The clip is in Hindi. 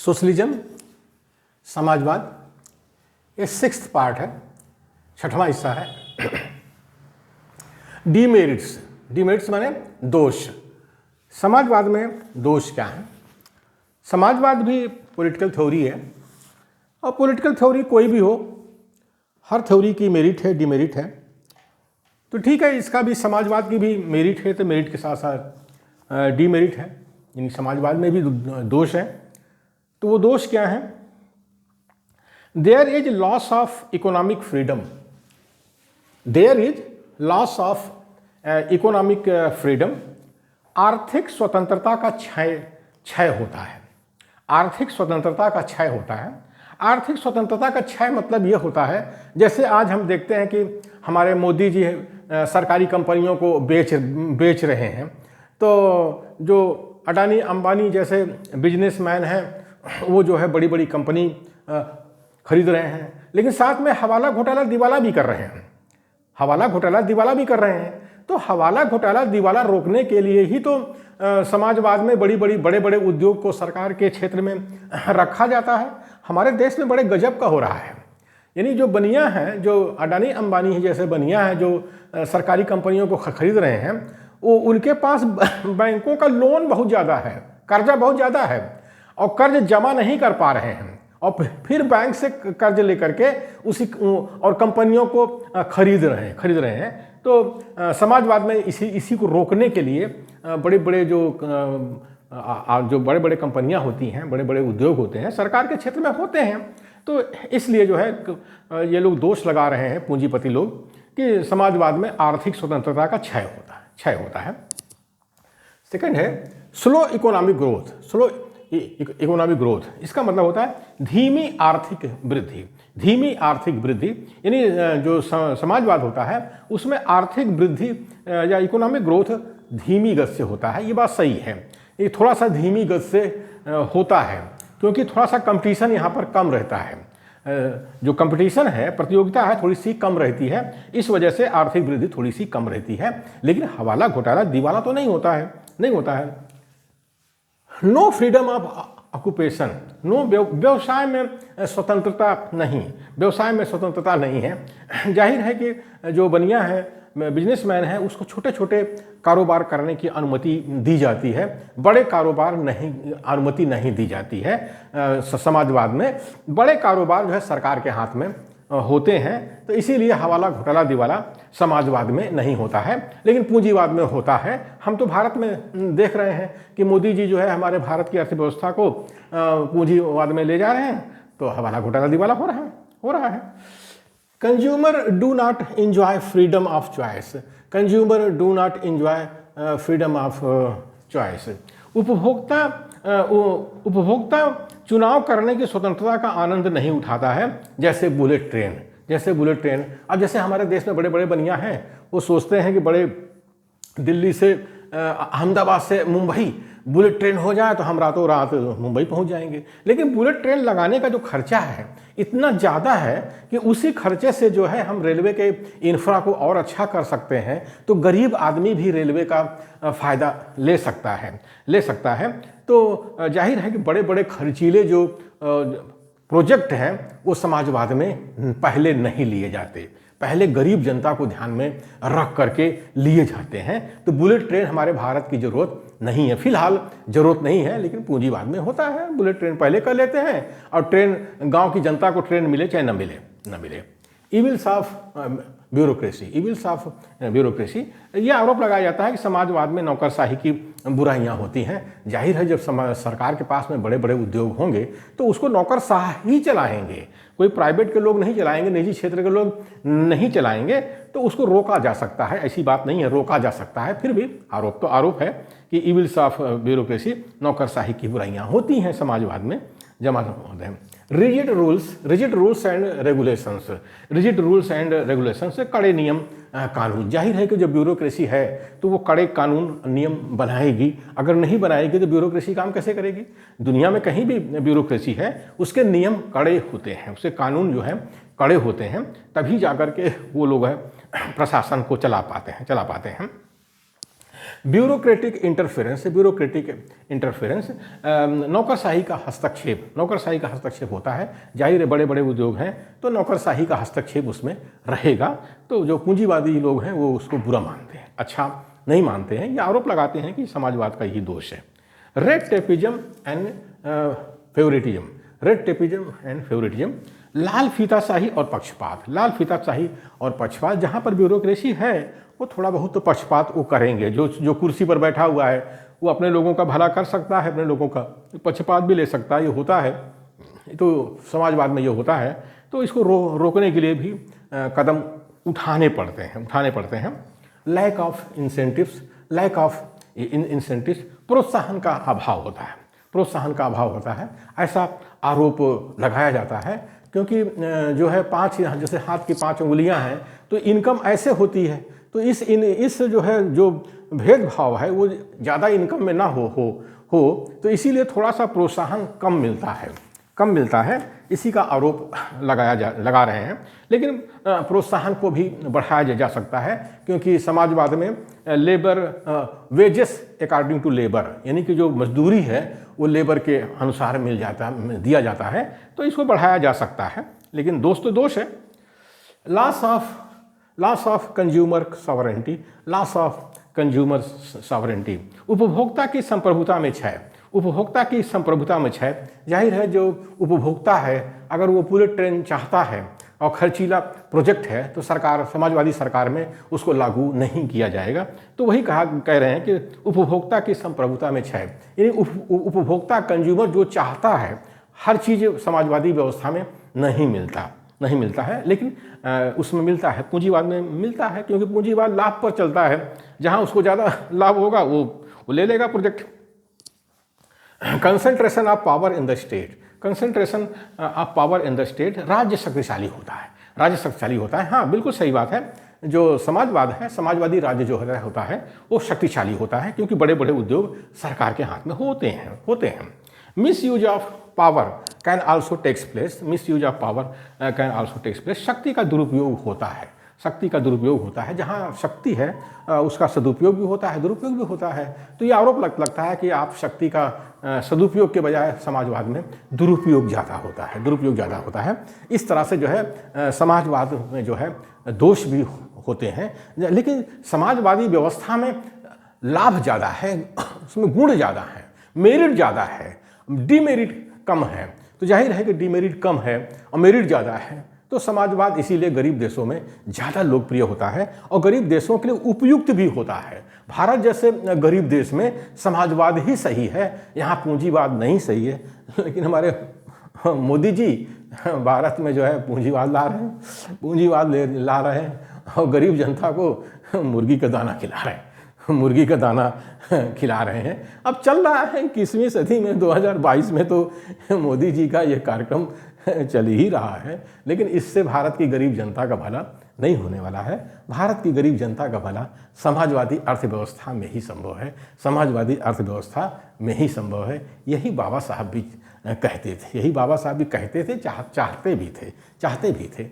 सोशलिज्म, समाजवाद, ये 6th पार्ट है, 6वां हिस्सा है। डीमेरिट्स, डीमेरिट्स माने दोष। समाजवाद में दोष क्या है? समाजवाद भी पॉलिटिकल थ्योरी है, और पॉलिटिकल थ्योरी कोई भी हो, हर थ्योरी की मेरिट है, डीमेरिट है। तो ठीक है, इसका भी, समाजवाद की भी मेरिट है, तो मेरिट के साथ साथ डीमेरिट है, यानी समाजवाद में भी दोष है। तो वो दोष क्या है? There is loss of economic freedom, there is loss of economic freedom. आर्थिक स्वतंत्रता का क्षय होता है, आर्थिक स्वतंत्रता का क्षय होता है। आर्थिक स्वतंत्रता का क्षय मतलब ये होता है, जैसे आज हम देखते हैं कि हमारे मोदी जी सरकारी कंपनियों को बेच रहे हैं, तो जो अडानी अंबानी जैसे बिजनेसमैन हैं वो जो है बड़ी बड़ी कंपनी खरीद रहे हैं, लेकिन साथ में हवाला घोटाला दिवाला भी कर रहे हैं, हवाला घोटाला दिवाला भी कर रहे हैं। तो हवाला घोटाला दिवाला रोकने के लिए ही तो समाजवाद में बड़े बड़े उद्योग को सरकार के क्षेत्र में रखा जाता है। हमारे देश में बड़े गजब का हो रहा है, यानी जो बनिया हैं, जो अडानी अंबानी जैसे बनिया हैं, जो सरकारी कंपनियों को खरीद रहे हैं, वो उनके पास बैंकों का लोन बहुत ज़्यादा है, कर्जा बहुत ज़्यादा है, और कर्ज जमा नहीं कर पा रहे हैं, और फिर बैंक से कर्ज लेकर के उसी और कंपनियों को खरीद रहे हैं। तो समाजवाद में इसी को रोकने के लिए बड़े बड़े जो बड़े बड़े कंपनियां होती हैं, बड़े बड़े उद्योग होते हैं, सरकार के क्षेत्र में होते हैं। तो इसलिए जो है ये लोग दोष लगा रहे हैं, पूंजीपति लोग, कि समाजवाद में आर्थिक स्वतंत्रता का क्षय होता है। सेकंड है slow economic growth, slow economic growth. इसका मतलब होता है धीमी आर्थिक वृद्धि, धीमी आर्थिक वृद्धि। यानी जो समाजवाद होता है उसमें आर्थिक वृद्धि या इकोनॉमिक ग्रोथ धीमी गति से होता है। ये बात सही है, ये थोड़ा सा धीमी गति से होता है, क्योंकि थोड़ा सा कंपटीशन यहाँ पर कम रहता है। जो कंपटीशन है, प्रतियोगिता है, थोड़ी सी कम रहती है, इस वजह से आर्थिक वृद्धि थोड़ी सी कम रहती है। लेकिन हवाला घोटाला दिवाला तो नहीं होता है। No freedom of occupation, no, व्यवसाय में स्वतंत्रता नहीं, व्यवसाय में स्वतंत्रता नहीं है। जाहिर है कि जो बनिया है, बिजनेसमैन है, उसको छोटे छोटे कारोबार करने की अनुमति दी जाती है, बड़े कारोबार अनुमति नहीं दी जाती है। समाजवाद में बड़े कारोबार जो है सरकार के हाथ में होते हैं, तो इसीलिए हवाला घोटाला दिवाला समाजवाद में नहीं होता है, लेकिन पूंजीवाद में होता है। हम तो भारत में देख रहे हैं कि मोदी जी जो है हमारे भारत की अर्थव्यवस्था को पूंजीवाद में ले जा रहे हैं, तो हवाला घोटाला दिवाला हो रहा है। Consumer do not enjoy freedom of choice, consumer do not enjoy freedom of choice. उपभोक्ता चुनाव करने की स्वतंत्रता का आनंद नहीं उठाता है, जैसे बुलेट ट्रेन। अब जैसे हमारे देश में बड़े बड़े बनिया हैं, वो सोचते हैं कि बड़े दिल्ली से अहमदाबाद से मुंबई बुलेट ट्रेन हो जाए तो हम रातों रात मुंबई पहुंच जाएंगे। लेकिन बुलेट ट्रेन लगाने का जो खर्चा है इतना ज़्यादा है कि उसी खर्चे से जो है हम रेलवे के इंफ्रा को और अच्छा कर सकते हैं, तो गरीब आदमी भी रेलवे का फ़ायदा ले सकता है। तो जाहिर है कि बड़े बड़े खर्चीले जो प्रोजेक्ट हैं वो समाजवाद में पहले नहीं लिए जाते, पहले गरीब जनता को ध्यान में रख करके लिए जाते हैं। तो बुलेट ट्रेन हमारे भारत की ज़रूरत नहीं है, फिलहाल ज़रूरत नहीं है, लेकिन पूंजीवाद में होता है। बुलेट ट्रेन पहले कर लेते हैं, और ट्रेन, गांव की जनता को ट्रेन मिले चाहे न मिले। इविल्स ऑफ ब्यूरोक्रेसी, ये आरोप लगाया जाता है कि समाजवाद में नौकरशाही की बुराइयां होती हैं। जाहिर है, जब सरकार के पास में बड़े बड़े उद्योग होंगे तो उसको नौकरशाह ही चलाएंगे, कोई प्राइवेट के लोग नहीं चलाएंगे, निजी क्षेत्र के लोग नहीं चलाएंगे, तो उसको रोका जा सकता है। ऐसी बात नहीं है, रोका जा सकता है। फिर भी आरोप है कि इविल्स ऑफ ब्यूरोक्रेसी, नौकरशाही की बुराइयां होती हैं समाजवाद में जमा होते हैं। रिजिड रूल्स एंड रेगुलेशंस, कड़े नियम कानून। जाहिर है कि जो ब्यूरोक्रेसी है तो वो कड़े कानून नियम बनाएगी, अगर नहीं बनाएगी तो ब्यूरोक्रेसी काम कैसे करेगी? दुनिया में कहीं भी ब्यूरोक्रेसी है उसके नियम कड़े होते हैं, उसके कानून जो हैं कड़े होते हैं, तभी जाकर के वो लोग है प्रशासन को चला पाते हैं। ब्यूरोक्रेटिक इंटरफेरेंस नौकरशाही का हस्तक्षेप होता है। जाहिर है बड़े बड़े उद्योग हैं तो नौकरशाही का हस्तक्षेप उसमें रहेगा, तो जो पूंजीवादी लोग हैं वो उसको बुरा मानते हैं, अच्छा नहीं मानते हैं, ये आरोप लगाते हैं कि समाजवाद का यही दोष है। रेड टेपिज्म एंड फेवरेटिज्म, लाल फीताशाही और पक्षपात, जहाँ पर ब्यूरोक्रेसी है वो थोड़ा बहुत तो पक्षपात वो करेंगे। जो कुर्सी पर बैठा हुआ है वो अपने लोगों का भला कर सकता है, अपने लोगों का पक्षपात भी ले सकता है, ये होता है, तो समाजवाद में ये होता है। तो इसको रोकने के लिए भी कदम उठाने पड़ते हैं। लैक ऑफ इंसेंटिव्स, प्रोत्साहन का अभाव होता है, ऐसा आरोप लगाया जाता है। क्योंकि जो है जैसे हाथ की 5 उंगलियां हैं तो इनकम ऐसे होती है, तो इस जो भेदभाव है वो ज़्यादा इनकम में ना हो तो इसीलिए थोड़ा सा प्रोत्साहन कम मिलता है, इसी का आरोप लगा रहे हैं। लेकिन प्रोत्साहन को भी बढ़ाया जा सकता है, क्योंकि समाजवाद में labour wages according to labour, यानी कि जो मजदूरी है वो लेबर के अनुसार दिया जाता है, तो इसको बढ़ाया जा सकता है। लेकिन दोष है। लॉस ऑफ कंज्यूमर सॉवरेंटी, उपभोक्ता की संप्रभुता में क्षय। जाहिर है जो उपभोक्ता है अगर वो पूरे ट्रेन चाहता है और खर्चीला प्रोजेक्ट है तो समाजवादी सरकार में उसको लागू नहीं किया जाएगा। तो वही कह रहे हैं कि उपभोक्ता की संप्रभुता में क्षय, यानी उपभोक्ता कंज्यूमर जो चाहता है हर चीज़ समाजवादी व्यवस्था में नहीं मिलता है, लेकिन उसमें मिलता है, पूंजीवाद में मिलता है, क्योंकि पूंजीवाद लाभ पर चलता है। जहां उसको ज़्यादा लाभ होगा वो ले लेगा project. Concentration of power in the state, राज्य शक्तिशाली होता है। हाँ, बिल्कुल सही बात है। जो समाजवाद है, समाजवादी राज्य जो होता है वो शक्तिशाली होता है, क्योंकि बड़े बड़े उद्योग सरकार के हाथ में होते हैं। Misuse of power can also takes place, शक्ति का दुरुपयोग होता है। जहाँ शक्ति है उसका सदुपयोग भी होता है, दुरुपयोग भी होता है। तो ये आरोप लगता है कि आप शक्ति का सदुपयोग के बजाय समाजवाद में दुरुपयोग ज़्यादा होता है। इस तरह से जो है समाजवाद में जो है दोष भी होते हैं। लेकिन समाजवादी व्यवस्था में लाभ ज़्यादा है, उसमें गुण ज़्यादा है, मेरिट ज़्यादा है, डिमेरिट कम है। तो जाहिर है कि डिमेरिट कम है और मेरिट ज़्यादा है, तो समाजवाद इसीलिए गरीब देशों में ज़्यादा लोकप्रिय होता है और गरीब देशों के लिए उपयुक्त भी होता है। भारत जैसे गरीब देश में समाजवाद ही सही है, यहाँ पूंजीवाद नहीं सही है। लेकिन हमारे मोदी जी भारत में जो है पूंजीवाद ला रहे हैं और गरीब जनता को मुर्गी का दाना खिला रहे हैं। अब चल रहा है 21वीं सदी में, 2022 में तो मोदी जी का ये कार्यक्रम चल ही रहा है, लेकिन इससे भारत की गरीब जनता का भला नहीं होने वाला है। भारत की गरीब जनता का भला समाजवादी अर्थव्यवस्था में ही संभव है। यही बाबा साहब भी कहते थे, चाहते भी थे।